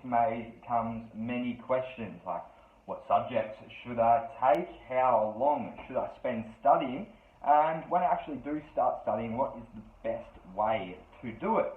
may comes many questions like, what subjects should I take? How long should I spend studying? And when I actually do start studying, what is the best way to do it?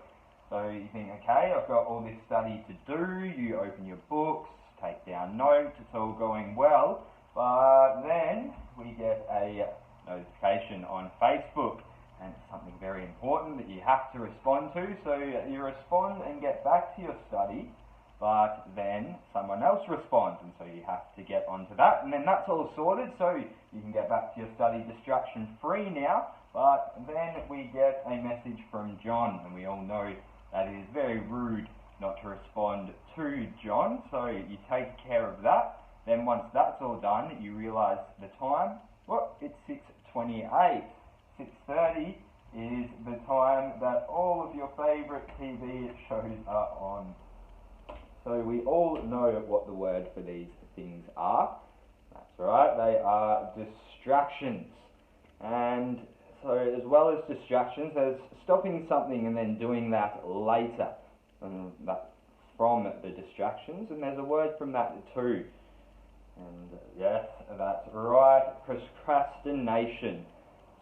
So you think, okay, I've got all this study to do, you open your books, take down notes, it's all going well, but then we get a notification on Facebook, and it's something very important that you have to respond to, so you respond and get back to your study, but then someone else responds, and so you have to get onto that, and then that's all sorted, so you can get back to your study distraction-free now. But then we get a message from John, and we all know that it is very rude not to respond to John, so you take care of that. Then once that's all done, you realise the time. Well, it's 6:28. 6:30 is the time that all of your favourite TV shows are on. So we all know what the word for these things are. That's right, they are distractions. And so as well as distractions, there's stopping something and then doing that later. And that's from the distractions, and there's a word from that too. And yes, that's right, procrastination.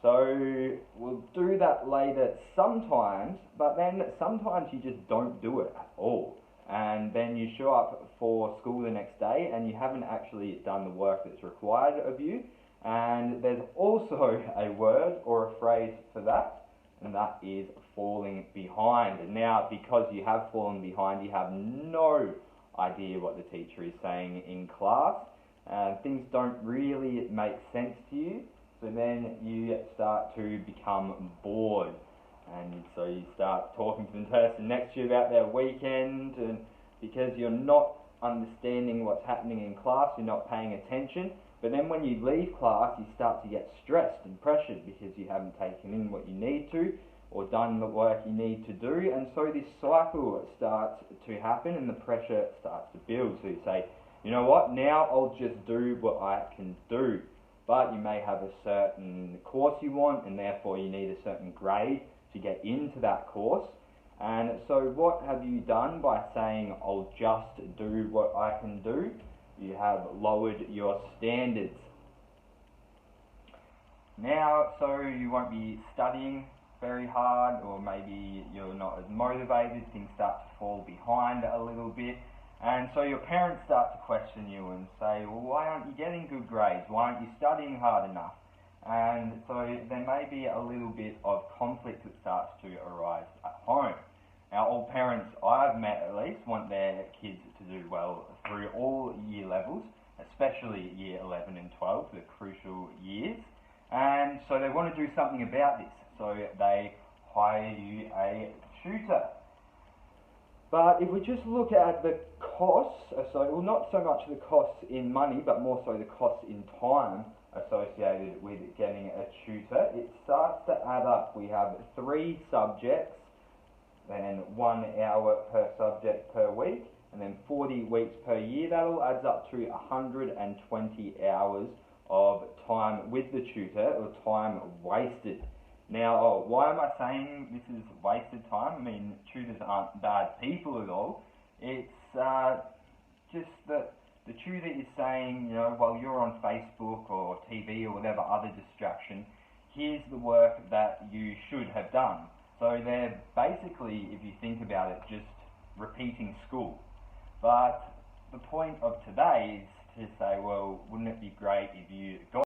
So we'll do that later sometimes, but then sometimes you just don't do it at all. And then you show up for school the next day and you haven't actually done the work that's required of you. And there's also a word or a phrase for that, and that is falling behind. And now, because you have fallen behind, you have no idea what the teacher is saying in class. Things don't really make sense to you, so then you start to become bored. And so you start talking to the person next to you about their weekend, and because you're not understanding what's happening in class, you're not paying attention. But then when you leave class, you start to get stressed and pressured because you haven't taken in what you need to or done the work you need to do. And so this cycle starts to happen and the pressure starts to build. So you say, you know what, now I'll just do what I can do. But you may have a certain course you want, and therefore you need a certain grade to get into that course. And so what have you done by saying, I'll just do what I can do? You have lowered your standards. Now, so you won't be studying very hard, or maybe you're not as motivated, things start to fall behind a little bit. And so your parents start to question you and say, well, why aren't you getting good grades? Why aren't you studying hard enough? And so there may be a little bit of conflict that starts to arise at home. Now, all parents I've met at least want their kids to do well through all year levels, especially year 11 and 12, the crucial years. And so they want to do something about this. So they hire you a tutor. But if we just look at the costs, well, not so much the costs in money, but more so the costs in time associated with getting a tutor, it starts to add up. We have 3 subjects, then 1 hour per subject per week, and then 40 weeks per year. That all adds up to 120 hours of time with the tutor, or time wasted. Now, why am I saying this is wasted time? I mean, tutors aren't bad people at all. It's just that the tutor is saying, you know, while you're on Facebook or TV or whatever other distraction, here's the work that you should have done. So they're basically, if you think about it, just repeating school. But the point of today is to say, well, wouldn't it be great if you got